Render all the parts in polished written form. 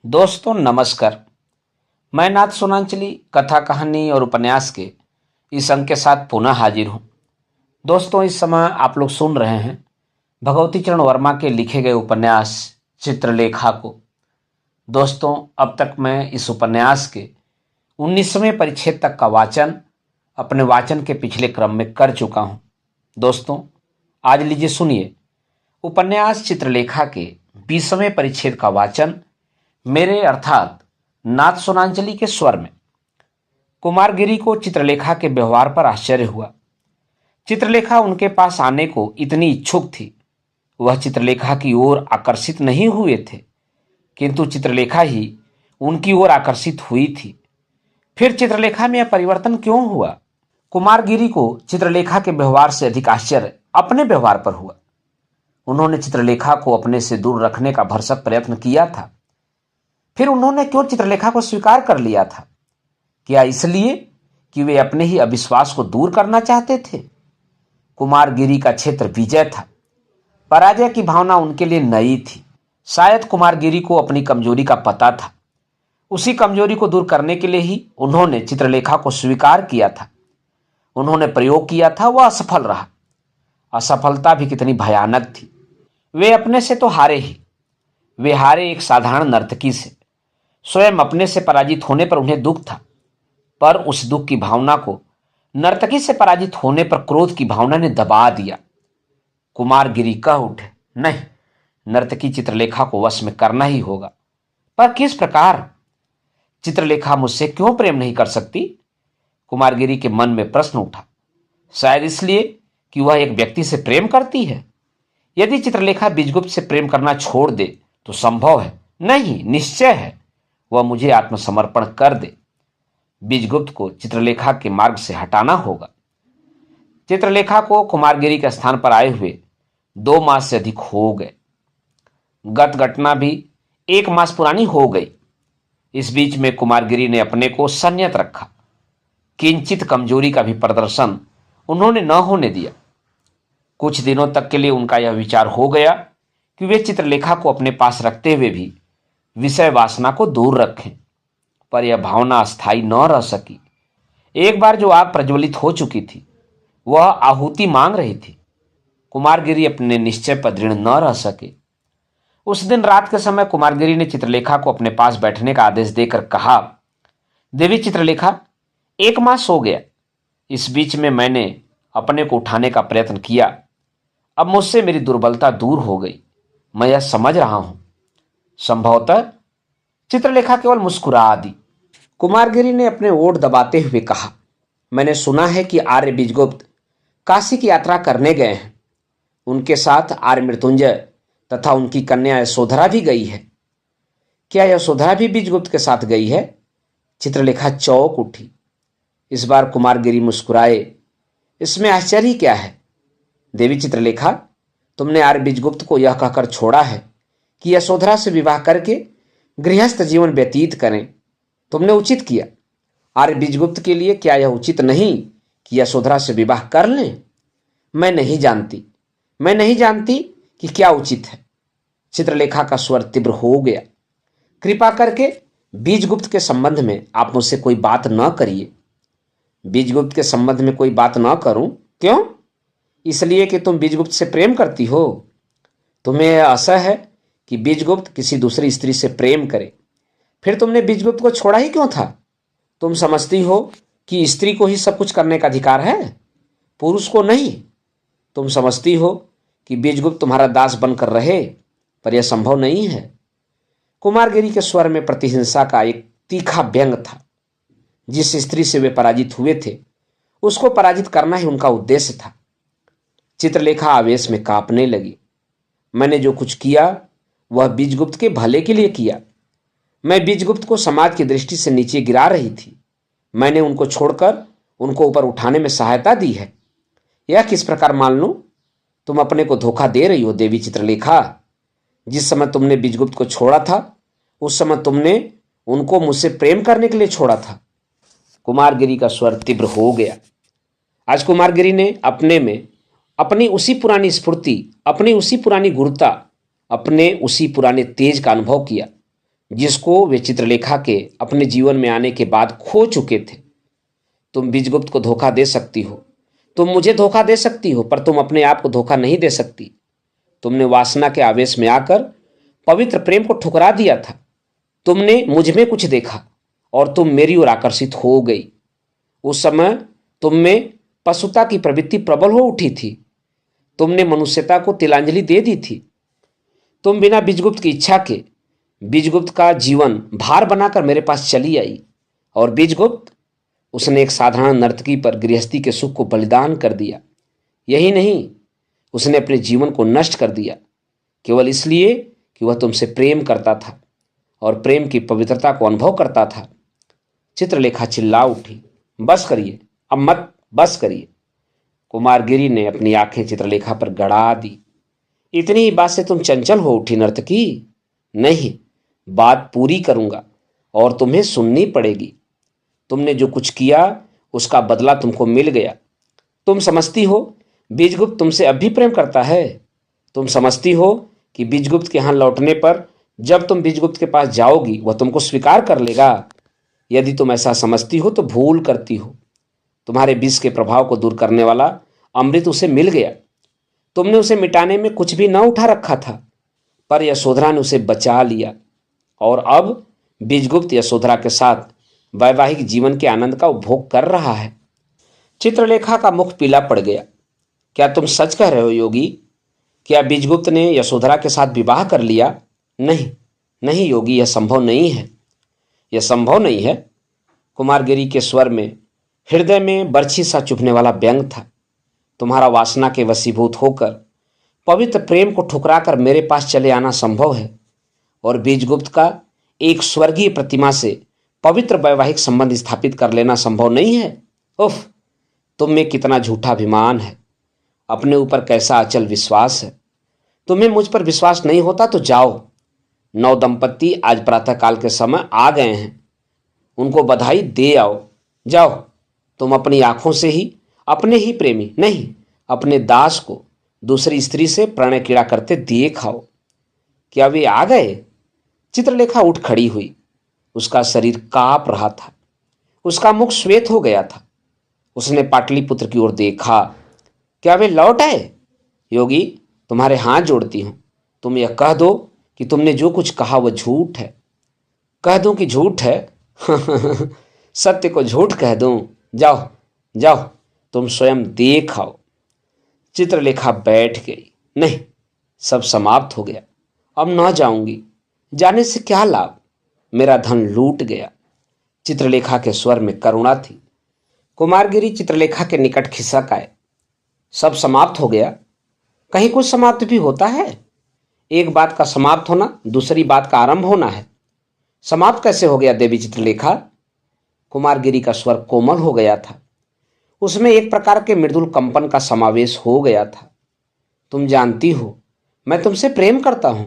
दोस्तों नमस्कार। मैं नाथ सोनांचली कथा कहानी और उपन्यास के इस अंक के साथ पुनः हाजिर हूँ। दोस्तों इस समय आप लोग सुन रहे हैं भगवती चरण वर्मा के लिखे गए उपन्यास चित्रलेखा को। दोस्तों अब तक मैं इस उपन्यास के 19वें परिच्छेद तक का वाचन अपने वाचन के पिछले क्रम में कर चुका हूँ। दोस्तों आज लीजिए सुनिए उपन्यास चित्रलेखा के 20वें परिच्छेद का वाचन मेरे अर्थात नाथ सोनांचली के स्वर में। कुमारगिरी को चित्रलेखा के व्यवहार पर आश्चर्य हुआ। चित्रलेखा उनके पास आने को इतनी इच्छुक थी। वह चित्रलेखा की ओर आकर्षित नहीं हुए थे, किंतु चित्रलेखा ही उनकी ओर आकर्षित हुई थी। फिर चित्रलेखा में यह परिवर्तन क्यों हुआ? कुमारगिरी को चित्रलेखा के व्यवहार से अधिक आश्चर्य अपने व्यवहार पर हुआ। उन्होंने चित्रलेखा को अपने से दूर रखने का भरसक प्रयत्न किया था। फिर उन्होंने क्यों चित्रलेखा को स्वीकार कर लिया था? क्या इसलिए कि वे अपने ही अविश्वास को दूर करना चाहते थे? कुमारगिरी का क्षेत्र विजय था। पराजय की भावना उनके लिए नई थी। शायद कुमारगिरी को अपनी कमजोरी का पता था। उसी कमजोरी को दूर करने के लिए ही उन्होंने चित्रलेखा को स्वीकार किया था। उन्होंने प्रयोग किया था, वह असफल रहा। असफलता भी कितनी भयानक थी। वे अपने से तो हारे ही। वे हारे एक साधारण नर्तकी से। स्वयं अपने से पराजित होने पर उन्हें दुख था, पर उस दुख की भावना को नर्तकी से पराजित होने पर क्रोध की भावना ने दबा दिया। कुमारगिरी कह उठे, नहीं, नर्तकी चित्रलेखा को वश में करना ही होगा। पर किस प्रकार? चित्रलेखा मुझसे क्यों प्रेम नहीं कर सकती? कुमारगिरी के मन में प्रश्न उठा। शायद इसलिए कि वह एक व्यक्ति से प्रेम करती है। यदि चित्रलेखा बीजगुप्त से प्रेम करना छोड़ दे तो संभव है, नहीं निश्चय है, वह मुझे आत्मसमर्पण कर दे। बीजगुप्त को चित्रलेखा के मार्ग से हटाना होगा। चित्रलेखा को कुमारगिरी के स्थान पर आए हुए 2 मास से अधिक हो गए। गत घटना भी 1 मास पुरानी हो गई। इस बीच में कुमारगिरी ने अपने को संयत रखा। किंचित कमजोरी का भी प्रदर्शन उन्होंने न होने दिया। कुछ दिनों तक के लिए उनका यह विचार हो गया कि वे चित्रलेखा को अपने पास रखते हुए भी विषय वासना को दूर रखें, पर यह भावना अस्थायी न रह सकी। एक बार जो आग प्रज्वलित हो चुकी थी वह आहुति मांग रही थी। कुमारगिरी अपने निश्चय पर दृढ़ न रह सके। उस दिन रात के समय कुमारगिरी ने चित्रलेखा को अपने पास बैठने का आदेश देकर कहा, देवी चित्रलेखा, 1 मास हो गया। इस बीच में मैंने अपने को उठाने का प्रयत्न किया। अब मुझसे मेरी दुर्बलता दूर हो गई। मैं यह समझ रहा हूं। संभवतः चित्रलेखा केवल मुस्कुरा दी। कुमारगिरी ने अपने ओठ दबाते हुए कहा, मैंने सुना है कि आर्य बीजगुप्त काशी की यात्रा करने गए हैं। उनके साथ आर्य मृत्युंजय तथा उनकी कन्या यशोधरा भी गई है। क्या यशोधरा भी बीजगुप्त के साथ गई है? चित्रलेखा चौंक उठी। इस बार कुमारगिरी मुस्कुराए। इसमें आश्चर्य क्या है? देवी चित्रलेखा, तुमने आर्य बीजगुप्त को यह कहकर छोड़ा है कि यशोधरा से विवाह करके गृहस्थ जीवन व्यतीत करें। तुमने उचित किया। आर्य बीजगुप्त के लिए क्या यह उचित नहीं कि यशोधरा से विवाह कर लें? मैं नहीं जानती कि क्या उचित है। चित्रलेखा का स्वर तीव्र हो गया। कृपा करके बीजगुप्त के संबंध में आप मुझसे कोई बात न करिए। बीजगुप्त के संबंध में कोई बात न करूं? क्यों? इसलिए कि तुम बीजगुप्त से प्रेम करती हो। तुम्हें यह आशा है कि बीजगुप्त किसी दूसरी स्त्री से प्रेम करे। फिर तुमने बीजगुप्त को छोड़ा ही क्यों था? तुम समझती हो कि स्त्री को ही सब कुछ करने का अधिकार है, पुरुष को नहीं। तुम समझती हो कि बीजगुप्त तुम्हारा दास बनकर रहे, पर यह संभव नहीं है। कुमारगिरी के स्वर में प्रतिहिंसा का एक तीखा व्यंग था। जिस स्त्री से वे पराजित हुए थे उसको पराजित करना ही उनका उद्देश्य था। चित्रलेखा आवेश में कांपने लगी। मैंने जो कुछ किया वह बीजगुप्त के भले के लिए किया। मैं बीजगुप्त को समाज की दृष्टि से नीचे गिरा रही थी। मैंने उनको छोड़कर उनको ऊपर उठाने में सहायता दी है। यह किस प्रकार मान लूं? तुम अपने को धोखा दे रही हो देवी चित्रलेखा। जिस समय तुमने बीजगुप्त को छोड़ा था उस समय तुमने उनको मुझसे प्रेम करने के लिए छोड़ा था। कुमारगिरी का स्वर तीव्र हो गया। आज कुमारगिरी ने अपने में अपनी उसी पुरानी स्फूर्ति, अपनी उसी पुरानी गुरुता, अपने उसी पुराने तेज का अनुभव किया जिसको वे चित्रलेखा के अपने जीवन में आने के बाद खो चुके थे। तुम बीजगुप्त को धोखा दे सकती हो, तुम मुझे धोखा दे सकती हो, पर तुम अपने आप को धोखा नहीं दे सकती। तुमने वासना के आवेश में आकर पवित्र प्रेम को ठुकरा दिया था। तुमने मुझ में कुछ देखा और तुम मेरी ओर आकर्षित हो गई। उस समय तुम में पशुता की प्रवृत्ति प्रबल हो उठी थी। तुमने मनुष्यता को तिलांजलि दे दी थी। तुम बिना बीजगुप्त की इच्छा के बीजगुप्त का जीवन भार बनाकर मेरे पास चली आई, और बीजगुप्त, उसने एक साधारण नर्तकी पर गृहस्थी के सुख को बलिदान कर दिया। यही नहीं, उसने अपने जीवन को नष्ट कर दिया, केवल इसलिए कि वह तुमसे प्रेम करता था और प्रेम की पवित्रता को अनुभव करता था। चित्रलेखा चिल्ला उठी, बस करिए, अब मत, बस करिए। कुमारगिरी ने अपनी आंखें चित्रलेखा पर गड़ा दी। इतनी ही बात से तुम चंचल हो उठी नर्तकी? नहीं, बात पूरी करूंगा और तुम्हें सुननी पड़ेगी। तुमने जो कुछ किया उसका बदला तुमको मिल गया। तुम समझती हो बीजगुप्त तुमसे अब भी प्रेम करता है? तुम समझती हो कि बीजगुप्त के यहाँ लौटने पर जब तुम बीजगुप्त के पास जाओगी वह तुमको स्वीकार कर लेगा? यदि तुम ऐसा समझती हो तो भूल करती हो। तुम्हारे विष के प्रभाव को दूर करने वाला अमृत उसे मिल गया। तुमने उसे मिटाने में कुछ भी न उठा रखा था, पर यशोधरा ने उसे बचा लिया, और अब बीजगुप्त यशोधरा के साथ वैवाहिक जीवन के आनंद का उपभोग कर रहा है। चित्रलेखा का मुख पीला पड़ गया। क्या तुम सच कह रहे हो योगी? क्या बीजगुप्त ने यशोधरा के साथ विवाह कर लिया? नहीं नहीं योगी, यह संभव नहीं है, यह संभव नहीं है। कुमारगिरी के स्वर में हृदय में बर्छी सा चुभने वाला व्यंग था। तुम्हारा वासना के वशीभूत होकर पवित्र प्रेम को ठुकराकर मेरे पास चले आना संभव है, और बीजगुप्त का एक स्वर्गीय प्रतिमा से पवित्र वैवाहिक संबंध स्थापित कर लेना संभव नहीं है। उफ, तुम में कितना झूठा अभिमान है, अपने ऊपर कैसा अचल विश्वास है। तुम्हें मुझ पर विश्वास नहीं होता तो जाओ, नव दंपत्ति आज प्रातःकाल के समय आ गए हैं, उनको बधाई दे आओ। जाओ, तुम अपनी आंखों से ही अपने ही प्रेमी नहीं, अपने दास को दूसरी स्त्री से प्रणय क्रीड़ा करते देख आओ। क्या वे आ गए? चित्रलेखा उठ खड़ी हुई। उसका शरीर कांप रहा था, उसका मुख श्वेत हो गया था। उसने पाटलिपुत्र की ओर देखा। क्या वे लौट आए? योगी, तुम्हारे हाथ जोड़ती हूं, तुम यह कह दो कि तुमने जो कुछ कहा वह झूठ है। कह दूं कि झूठ है? सत्य को झूठ कह दूं? जाओ जाओ, तुम स्वयं देख आओ। चित्रलेखा बैठ गई। नहीं, सब समाप्त हो गया, अब न जाऊंगी। जाने से क्या लाभ, मेरा धन लूट गया। चित्रलेखा के स्वर में करुणा थी। कुमारगिरी चित्रलेखा के निकट खिसक आए। सब समाप्त हो गया? कहीं कुछ समाप्त भी होता है? एक बात का समाप्त होना दूसरी बात का आरंभ होना है। समाप्त कैसे हो गया देवी चित्रलेखा? कुमारगिरी का स्वर कोमल हो गया था, उसमें एक प्रकार के मृदुल कंपन का समावेश हो गया था। तुम जानती हो मैं तुमसे प्रेम करता हूं,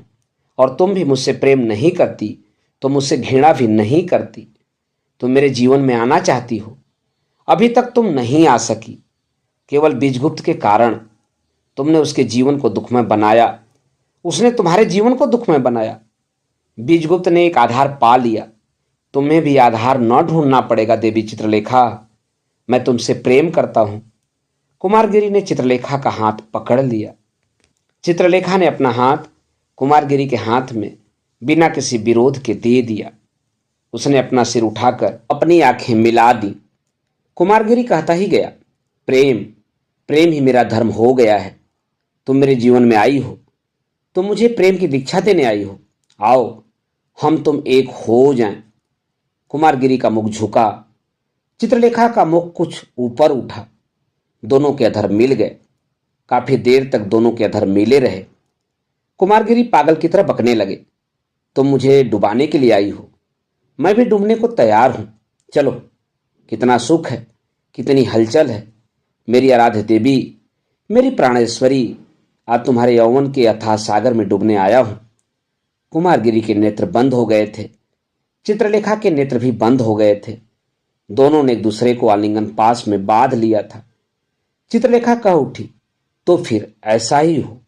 और तुम भी मुझसे प्रेम नहीं करती तो मुझसे घृणा भी नहीं करती। तुम मेरे जीवन में आना चाहती हो, अभी तक तुम नहीं आ सकी, केवल बीजगुप्त के कारण। तुमने उसके जीवन को दुखमय बनाया, उसने तुम्हारे जीवन को दुखमय बनाया। बीजगुप्त ने एक आधार पा लिया, तुम्हें भी आधार न ढूंढना पड़ेगा देवी चित्रलेखा। मैं तुमसे प्रेम करता हूं। कुमारगिरी ने चित्रलेखा का हाथ पकड़ लिया। चित्रलेखा ने अपना हाथ कुमारगिरी के हाथ में बिना किसी विरोध के दे दिया। उसने अपना सिर उठाकर अपनी आंखें मिला दी। कुमारगिरी कहता ही गया, प्रेम प्रेम ही मेरा धर्म हो गया है। तुम मेरे जीवन में आई हो, तुम मुझे प्रेम की दीक्षा देने आई हो। आओ, हम तुम एक हो जाएं। कुमारगिरी का मुख झुका, चित्रलेखा का मुख कुछ ऊपर उठा। दोनों के अधर मिल गए। काफी देर तक दोनों के अधर मिले रहे। कुमारगिरी पागल की तरह बकने लगे, तुम मुझे डुबाने के लिए आई हो, मैं भी डूबने को तैयार हूं। चलो, कितना सुख है, कितनी हलचल है। मेरी आराध्य देवी, मेरी प्राणेश्वरी, आज तुम्हारे यौवन के अथाह सागर में डूबने आया हूं। कुमारगिरी के नेत्र बंद हो गए थे, चित्रलेखा के नेत्र भी बंद हो गए थे। दोनों ने एक दूसरे को आलिंगन पास में बांध लिया था। चित्रलेखा कह उठी, तो फिर ऐसा ही हो।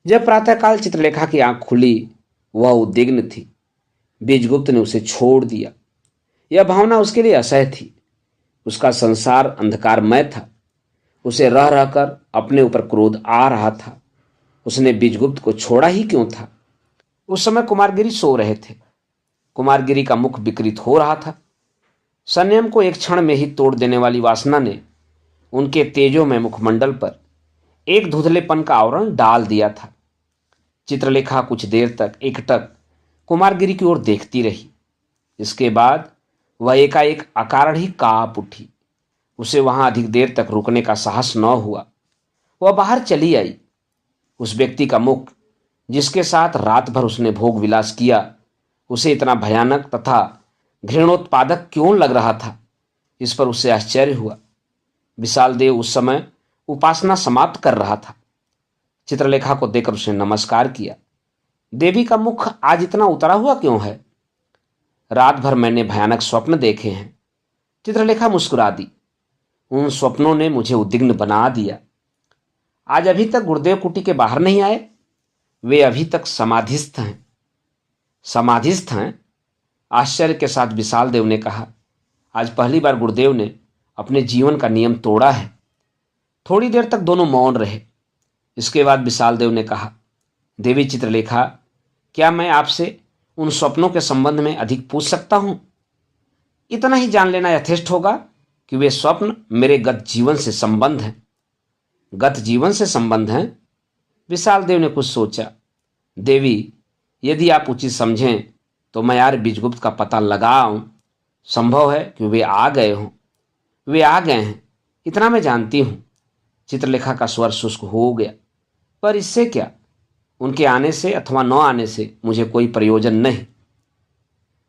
जब प्रातःकाल चित्रलेखा की आंख खुली, वह उद्विग्न थी। बीजगुप्त ने उसे छोड़ दिया। यह भावना उसके लिए असह्य थी। उसका संसार अंधकारमय था। उसे रह रहकर अपने ऊपर क्रोध आ रहा था। उसने बीजगुप्त को छोड़ा ही क्यों था? उस समय कुमारगिरी सो रहे थे। कुमारगिरी का मुख विकृत हो रहा था। संयम को एक क्षण में ही तोड़ देने वाली वासना ने उनके तेजो में मुखमंडल पर एक धुंधलेपन का आवरण डाल दिया था। चित्रलेखा कुछ देर तक एकटक कुमारगिरी की ओर देखती रही। इसके बाद वह एकाएक अकारण ही कांप उठी। उसे वहां अधिक देर तक रुकने का साहस न हुआ। वह बाहर चली आई। उस व्यक्ति का मुख, जिसके साथ रात भर उसने भोग विलास किया, उसे इतना भयानक तथा घृणोत्पादक क्यों लग रहा था, इस पर उसे आश्चर्य हुआ। विशाल देव उस समय उपासना समाप्त कर रहा था। चित्रलेखा को देखकर उसने नमस्कार किया। देवी का मुख आज इतना उतरा हुआ क्यों है? रात भर मैंने भयानक स्वप्न देखे हैं। चित्रलेखा मुस्कुरा दी। उन स्वप्नों ने मुझे उद्विग्न बना दिया। आज अभी तक गुरुदेव कुटी के बाहर नहीं आए? वे अभी तक समाधिस्थ हैं। समाधिस्थ हैं? आश्चर्य के साथ विशाल देव ने कहा। आज पहली बार गुरुदेव ने अपने जीवन का नियम तोड़ा है। थोड़ी देर तक दोनों मौन रहे। इसके बाद विशाल देव ने कहा, देवी चित्रलेखा, क्या मैं आपसे उन स्वप्नों के संबंध में अधिक पूछ सकता हूं? इतना ही जान लेना यथेष्ट होगा कि वे स्वप्न मेरे गत जीवन से संबंध हैं। गत जीवन से संबंध हैं? विशाल देव ने कुछ सोचा। देवी, यदि आप उचित समझें तो मैं यार बीजगुप्त का पता लगा आऊं। संभव है कि वे आ गए हों। वे आ गए हैं, इतना मैं जानती हूं। चित्रलेखा का स्वर शुष्क हो गया। पर इससे क्या? उनके आने से अथवा न आने से मुझे कोई प्रयोजन नहीं।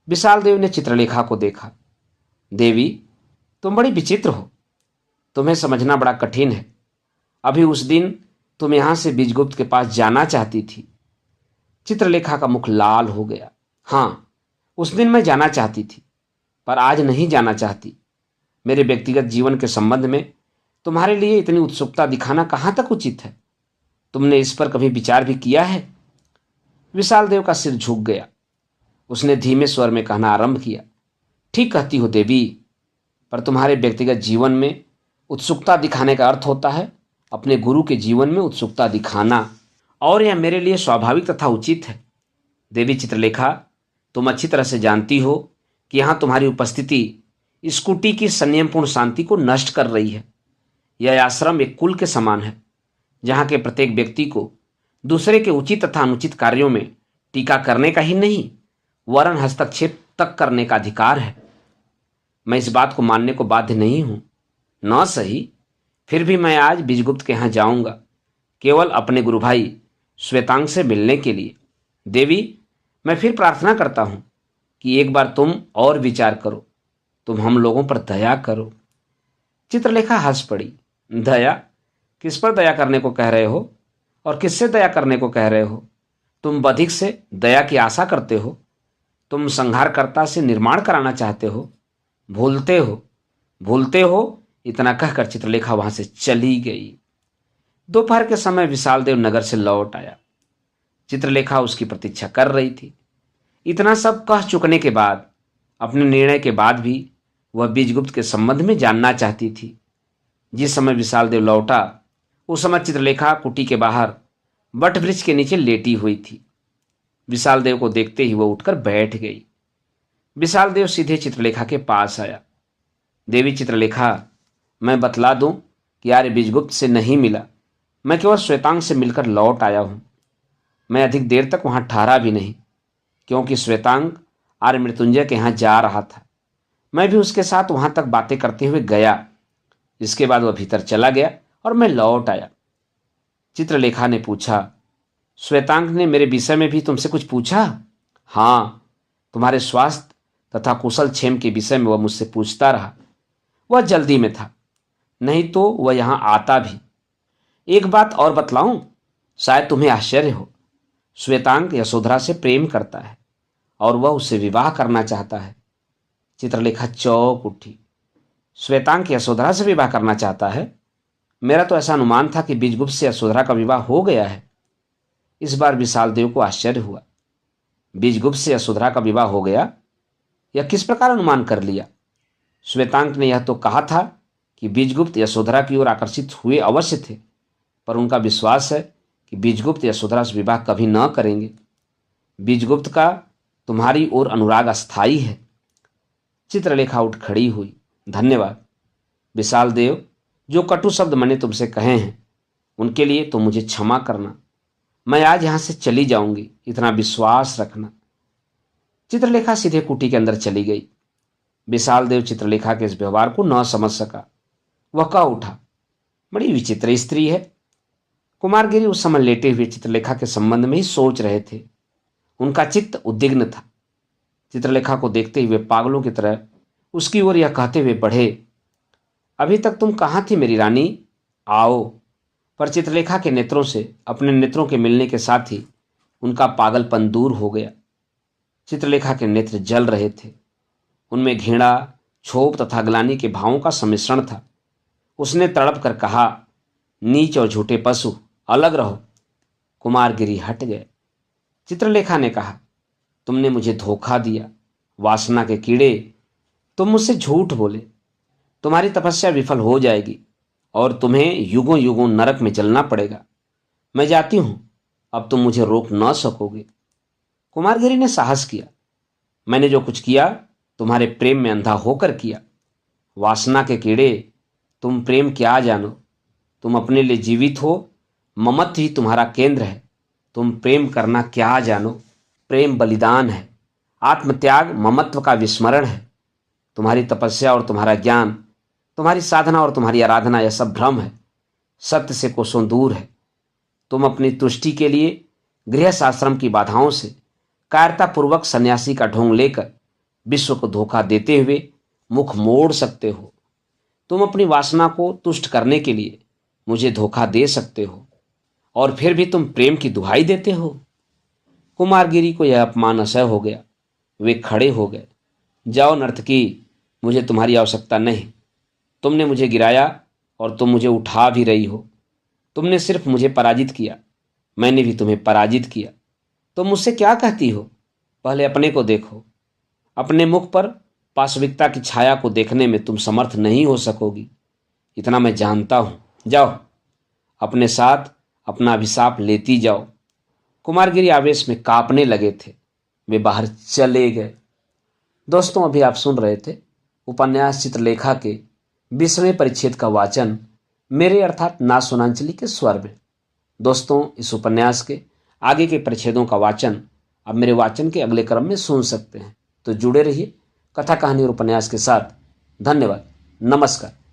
विशाल देव ने चित्रलेखा को देखा। देवी, तुम बड़ी विचित्र हो। तुम्हें समझना बड़ा कठिन है। अभी उस दिन तुम यहां से बीजगुप्त के पास जाना चाहती थी। चित्रलेखा का मुख लाल हो गया। हां, उस दिन मैं जाना चाहती थी, पर आज नहीं जाना चाहती। मेरे व्यक्तिगत जीवन के संबंध में तुम्हारे लिए इतनी उत्सुकता दिखाना कहां तक उचित है? तुमने इस पर कभी विचार भी किया है? विशाल देव का सिर झुक गया। उसने धीमे स्वर में कहना आरंभ किया। ठीक कहती हो देवी, पर तुम्हारे व्यक्तिगत जीवन में उत्सुकता दिखाने का अर्थ होता है अपने गुरु के जीवन में उत्सुकता दिखाना, और यह मेरे लिए स्वाभाविक तथा उचित है। देवी चित्रलेखा, तुम अच्छी तरह से जानती हो कि यहां तुम्हारी उपस्थिति इस कुटी की संयमपूर्ण शांति को नष्ट कर रही है। यह आश्रम एक कुल के समान है, जहां के प्रत्येक व्यक्ति को दूसरे के उचित तथा अनुचित कार्यों में टीका करने का ही नहीं, वरन हस्तक्षेप तक करने का अधिकार है। मैं इस बात को मानने को बाध्य नहीं हूं, न सही, फिर भी मैं आज बीजगुप्त के यहां जाऊंगा, केवल अपने गुरु भाई श्वेतांग से मिलने के लिए। देवी, मैं फिर प्रार्थना करता हूं कि एक बार तुम और विचार करो। तुम हम लोगों पर दया करो। चित्रलेखा हंस पड़ी। दया? किस पर दया करने को कह रहे हो और किससे दया करने को कह रहे हो? तुम बधिक से दया की आशा करते हो। तुम संहारकर्ता से निर्माण कराना चाहते हो। भूलते हो, भूलते हो। इतना कहकर चित्रलेखा वहां से चली गई। दोपहर के समय विशाल देव नगर से लौट आया। चित्रलेखा उसकी प्रतीक्षा कर रही थी। इतना सब कह चुकने के बाद, अपने निर्णय के बाद भी वह बीजगुप्त के संबंध में जानना चाहती थी। जिस समय विशाल देव लौटा, उस समय चित्रलेखा कुटी के बाहर बट वृक्ष के नीचे लेटी हुई थी। विशाल देव को देखते ही वह उठकर बैठ गई। विशाल देव सीधे चित्रलेखा के पास आया। देवी चित्रलेखा, मैं बतला दूं कि आर्य बीजगुप्त से नहीं मिला। मैं केवल श्वेतांग से मिलकर लौट आया हूं। मैं अधिक देर तक वहां ठहरा भी नहीं, क्योंकि श्वेतांग आर्य मृत्युंजय के यहां जा रहा था। मैं भी उसके साथ वहां तक बातें करते हुए गया। इसके बाद वह भीतर चला गया और मैं लौट आया। चित्रलेखा ने पूछा, श्वेतांग ने मेरे विषय में भी तुमसे कुछ पूछा? हाँ, तुम्हारे स्वास्थ्य तथा कुशल क्षेम के विषय में वह मुझसे पूछता रहा। वह जल्दी में था, नहीं तो वह यहां आता भी। एक बात और बतलाऊं, शायद तुम्हें आश्चर्य हो। श्वेतांग यशोधरा से प्रेम करता है और वह उससे विवाह करना चाहता है। चित्रलेखा चौंक उठी। श्वेतांग यशोधरा से विवाह करना चाहता है? मेरा तो ऐसा अनुमान था कि बीजगुप्त से यशोधरा का विवाह हो गया है। इस बार विशाल देव को आश्चर्य हुआ। बीजगुप्त से यशोधरा का विवाह हो गया, यह किस प्रकार अनुमान कर लिया? श्वेतांक ने यह तो कहा था कि बीजगुप्त यशोधरा की ओर आकर्षित हुए अवश्य थे, पर उनका विश्वास है कि बीजगुप्त यशोधरा से विवाह कभी न करेंगे। बीजगुप्त का तुम्हारी ओर अनुराग अस्थायी है। चित्रलेखा उठ खड़ी हुई। धन्यवाद विशाल देव, जो कटु शब्द मैंने तुमसे कहे हैं उनके लिए तो मुझे क्षमा करना। मैं आज यहां से चली जाऊंगी, इतना विश्वास रखना। चित्रलेखा सीधे कुटी के अंदर चली गई। विशाल देव चित्रलेखा के इस व्यवहार को न समझ सका। वह कह उठा, बड़ी विचित्र स्त्री है। कुमारगिरी उस समय लेटे हुए चित्रलेखा के संबंध में ही सोच रहे थे। उनका चित्त उद्विग्न था। चित्रलेखा को देखते हुए पागलों की तरह उसकी ओर यह कहते हुए बढ़े, अभी तक तुम कहाँ थी मेरी रानी, आओ। पर चित्रलेखा के नेत्रों से अपने नेत्रों के मिलने के साथ ही उनका पागलपन दूर हो गया। चित्रलेखा के नेत्र जल रहे थे। उनमें घृणा, क्षोभ तथा ग्लानि के भावों का सम्मिश्रण था। उसने तड़प कर कहा, नीच और झूठे पशु, अलग रहो। कुमारगिरी हट गए। चित्रलेखा ने कहा, तुमने मुझे धोखा दिया, वासना के कीड़े, तुम मुझसे झूठ बोले। तुम्हारी तपस्या विफल हो जाएगी और तुम्हें युगों युगों नरक में जलना पड़ेगा। मैं जाती हूं, अब तुम मुझे रोक न सकोगे। कुमारगिरी ने साहस किया, मैंने जो कुछ किया तुम्हारे प्रेम में अंधा होकर किया। वासना के कीड़े, तुम प्रेम क्या जानो? तुम अपने लिए जीवित हो, ममत्व ही तुम्हारा केंद्र है। तुम प्रेम करना क्या जानो? प्रेम बलिदान है, आत्मत्याग ममत्व का विस्मरण है। तुम्हारी तपस्या और तुम्हारा ज्ञान, तुम्हारी साधना और तुम्हारी आराधना, यह सब भ्रम है, सत्य से कोसों दूर है। तुम अपनी तुष्टि के लिए गृहस्थ आश्रम की बाधाओं से कायरतापूर्वक सन्यासी का ढोंग लेकर विश्व को धोखा देते हुए मुख मोड़ सकते हो। तुम अपनी वासना को तुष्ट करने के लिए मुझे धोखा दे सकते हो और फिर भी तुम प्रेम की दुहाई देते हो। कुमारगिरी को यह अपमान असह्य हो गया। वे खड़े हो गए। जाओ नर्तकी, मुझे तुम्हारी आवश्यकता नहीं। तुमने मुझे गिराया और तुम मुझे उठा भी रही हो। तुमने सिर्फ मुझे पराजित किया, मैंने भी तुम्हें पराजित किया। तुम मुझसे क्या कहती हो? पहले अपने को देखो। अपने मुख पर पाशविकता की छाया को देखने में तुम समर्थ नहीं हो सकोगी, इतना मैं जानता हूं। जाओ, अपने साथ अपना अभिशाप लेती जाओ। कुमारगिरी आवेश में कांपने लगे थे। वे बाहर चले गए। दोस्तों, अभी आप सुन रहे थे उपन्यास चित्रलेखा के 20वें परिच्छेद का वाचन मेरे अर्थात नाथ सोनांचली के स्वर में। दोस्तों, इस उपन्यास के आगे के परिच्छेदों का वाचन आप मेरे वाचन के अगले क्रम में सुन सकते हैं। तो जुड़े रहिए कथा कहानी और उपन्यास के साथ। धन्यवाद। नमस्कार।